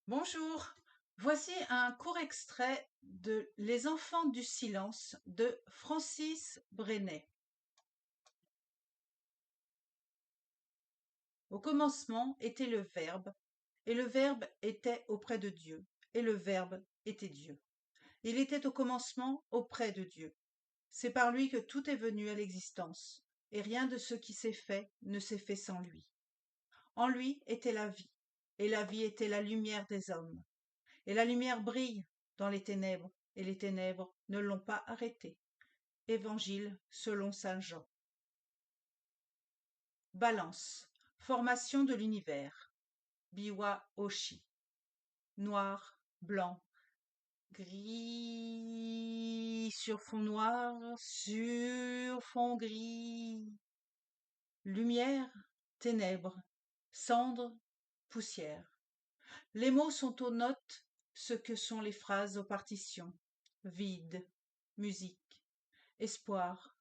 Bonjour, voici un court extrait de Les enfants du silence de Francis Brenet. Au commencement était le Verbe, et le Verbe était auprès de Dieu, et le Verbe était Dieu. Il était au commencement auprès de Dieu. C'est par lui que tout est venu à l'existence, et rien de ce qui s'est fait ne s'est fait sans lui. En lui était la vie, et la vie était la lumière des hommes. Et la lumière brille dans les ténèbres, et les ténèbres ne l'ont pas arrêtée. Évangile selon saint Jean. Balance. Formation de l'univers. Biwa Oshi. Noir, blanc, gris sur fond noir, sur fond gris. Lumière, ténèbres, cendres, poussière. Les mots sont aux notes ce que sont les phrases aux partitions. Vide, musique, espoir,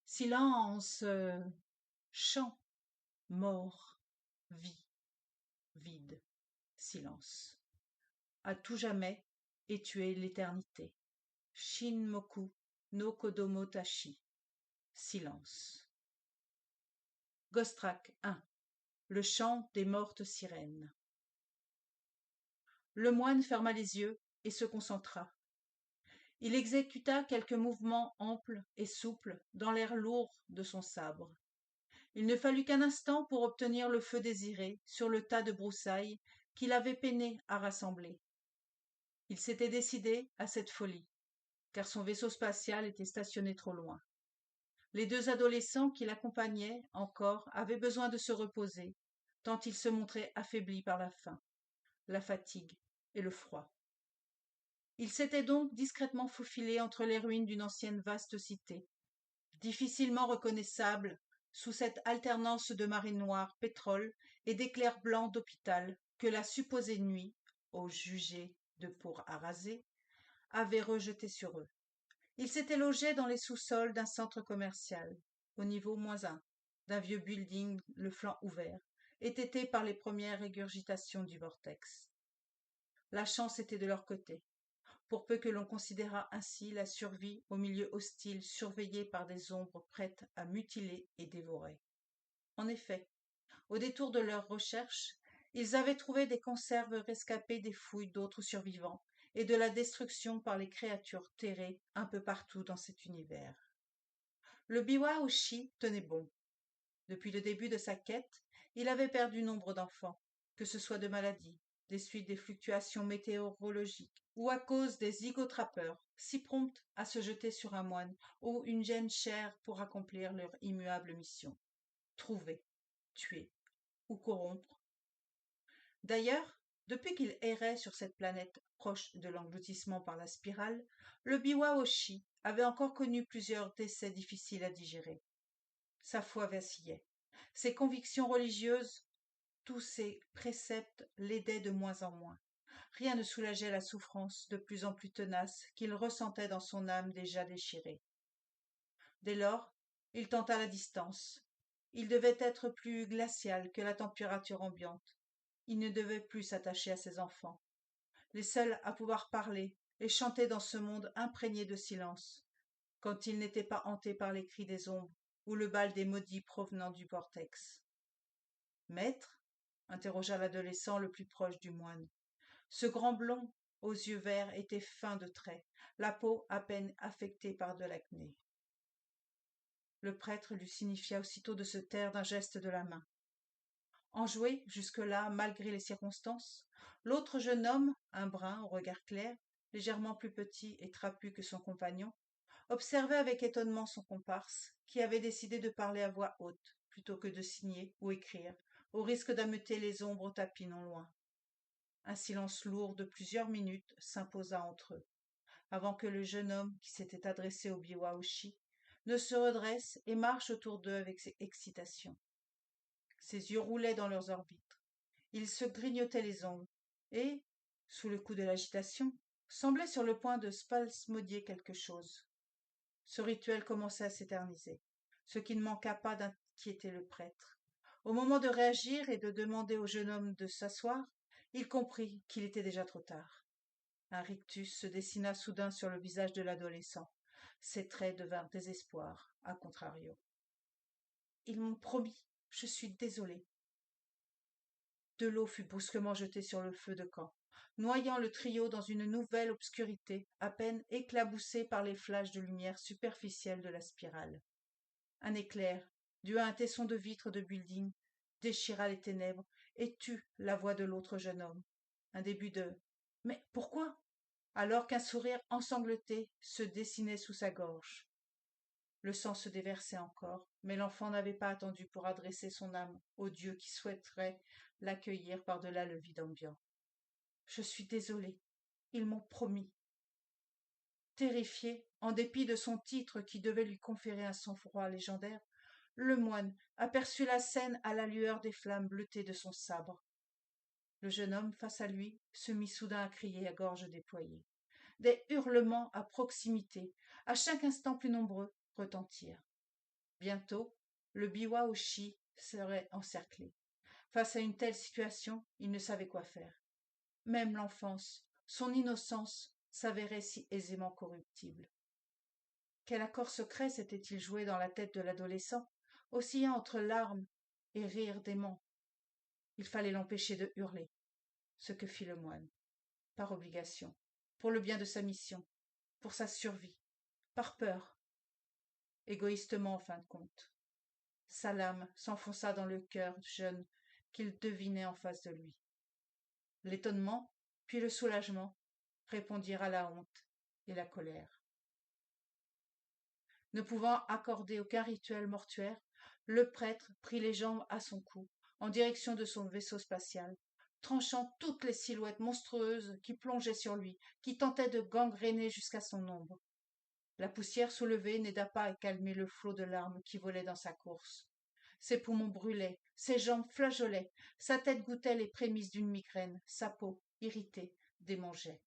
silence, chant, mort, vie, vide, silence. À tout jamais, et tu es l'éternité. Shinmoku no Kodomo Tachi. Silence. Gostrak 1. Le chant des mortes sirènes. Le moine ferma les yeux et se concentra. Il exécuta quelques mouvements amples et souples dans l'air lourd de son sabre. Il ne fallut qu'un instant pour obtenir le feu désiré sur le tas de broussailles qu'il avait peiné à rassembler. Il s'était décidé à cette folie, car son vaisseau spatial était stationné trop loin. Les deux adolescents qui l'accompagnaient encore avaient besoin de se reposer, tant ils se montraient affaiblis par la faim, la fatigue et le froid. Il s'était donc discrètement faufilé entre les ruines d'une ancienne vaste cité, difficilement reconnaissable sous cette alternance de marée noire pétrole et d'éclairs blancs d'hôpital que la supposée nuit, au jugé de pour araser, avait rejeté sur eux. Ils s'étaient logés dans les sous-sols d'un centre commercial, au niveau -1, d'un vieux building le flanc ouvert, étêté par les premières régurgitations du vortex. La chance était de leur côté, pour peu que l'on considérât ainsi la survie au milieu hostile surveillé par des ombres prêtes à mutiler et dévorer. En effet, au détour de leurs recherches, ils avaient trouvé des conserves rescapées des fouilles d'autres survivants et de la destruction par les créatures terrées un peu partout dans cet univers. Le biwa Oshi tenait bon. Depuis le début de sa quête, il avait perdu nombre d'enfants, que ce soit de maladie, des suites des fluctuations météorologiques, ou à cause des zygotrappeurs, si promptes à se jeter sur un moine ou une gêne chère pour accomplir leur immuable mission. Trouver, tuer ou corrompre. D'ailleurs, depuis qu'il errait sur cette planète proche de l'engloutissement par la spirale, le biwa Oshi avait encore connu plusieurs décès difficiles à digérer. Sa foi vacillait. Ses convictions religieuses, tous ses préceptes l'aidaient de moins en moins. Rien ne soulageait la souffrance de plus en plus tenace qu'il ressentait dans son âme déjà déchirée. Dès lors, il tenta la distance. Il devait être plus glacial que la température ambiante. Il ne devait plus s'attacher à ses enfants, les seuls à pouvoir parler et chanter dans ce monde imprégné de silence, quand il n'était pas hanté par les cris des ombres ou le bal des maudits provenant du vortex. Maître interrogea l'adolescent le plus proche du moine. Ce grand blond aux yeux verts était fin de traits, la peau à peine affectée par de l'acné. Le prêtre lui signifia aussitôt de se taire d'un geste de la main. Enjoué jusque-là malgré les circonstances, l'autre jeune homme, un brun au regard clair, légèrement plus petit et trapu que son compagnon, observait avec étonnement son comparse, qui avait décidé de parler à voix haute, plutôt que de signer ou écrire, au risque d'ameuter les ombres au tapis non loin. Un silence lourd de plusieurs minutes s'imposa entre eux, avant que le jeune homme qui s'était adressé au biwa-oshi ne se redresse et marche autour d'eux avec excitation. Ses yeux roulaient dans leurs orbites. Il se grignotait les ongles et, sous le coup de l'agitation, semblait sur le point de spasmodier quelque chose. Ce rituel commençait à s'éterniser, ce qui ne manqua pas d'inquiéter le prêtre. Au moment de réagir et de demander au jeune homme de s'asseoir, Il comprit qu'il était déjà trop tard. Un rictus se dessina soudain sur le visage de l'adolescent. Ses traits devinrent désespoir, à contrario. Ils m'ont promis, je suis désolée. De l'eau fut brusquement jetée sur le feu de camp, noyant le trio dans une nouvelle obscurité, à peine éclaboussée par les flashs de lumière superficielle de la spirale. Un éclair, dû à un tesson de vitre de building, déchira les ténèbres et tut la voix de l'autre jeune homme. Un début de Mais pourquoi alors qu'un sourire ensanglanté se dessinait sous sa gorge. Le sang se déversait encore, mais l'enfant n'avait pas attendu pour adresser son âme au Dieu qui souhaiterait l'accueillir par-delà le vide ambiant. Je suis désolée. Ils m'ont promis. Terrifié, en dépit de son titre qui devait lui conférer un sang-froid légendaire, le moine aperçut la scène à la lueur des flammes bleutées de son sabre. Le jeune homme, face à lui, se mit soudain à crier à gorge déployée. Des hurlements à proximité, à chaque instant plus nombreux, retentirent. Bientôt, le biwa Oshi serait encerclé. Face à une telle situation, il ne savait quoi faire. Même l'enfance, son innocence, s'avérait si aisément corruptible. Quel accord secret s'était-il joué dans la tête de l'adolescent, oscillant entre larmes et rires déments? Il fallait l'empêcher de hurler, ce que fit le moine, par obligation, pour le bien de sa mission, pour sa survie, par peur, égoïstement en fin de compte. Sa lame s'enfonça dans le cœur jeune qu'il devinait en face de lui. L'étonnement, puis le soulagement, répondirent à la honte et la colère. Ne pouvant accorder aucun rituel mortuaire, le prêtre prit les jambes à son cou, en direction de son vaisseau spatial, tranchant toutes les silhouettes monstrueuses qui plongeaient sur lui, qui tentaient de gangréner jusqu'à son ombre. La poussière soulevée n'aida pas à calmer le flot de larmes qui volait dans sa course. Ses poumons brûlaient, ses jambes flageolaient, sa tête goûtait les prémices d'une migraine, sa peau, irritée, démangeait.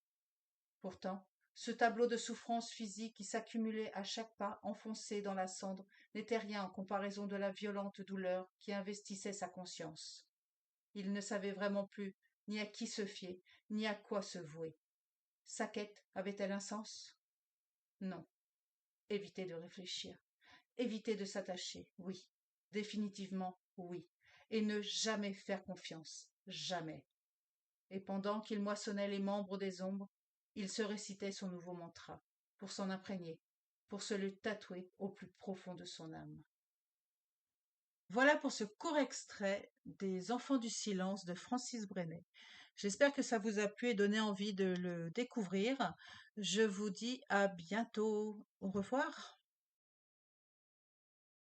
Pourtant, ce tableau de souffrance physique qui s'accumulait à chaque pas enfoncé dans la cendre n'était rien en comparaison de la violente douleur qui investissait sa conscience. Il ne savait vraiment plus ni à qui se fier, ni à quoi se vouer. Sa quête avait-elle un sens? Non. Éviter de réfléchir, éviter de s'attacher, oui, définitivement oui, et ne jamais faire confiance, jamais. Et pendant qu'il moissonnait les membres des ombres, il se récitait son nouveau mantra, pour s'en imprégner, pour se le tatouer au plus profond de son âme. Voilà pour ce court extrait des Enfants du silence de Francis Brenet. J'espère que ça vous a plu et donné envie de le découvrir. Je vous dis à bientôt. Au revoir.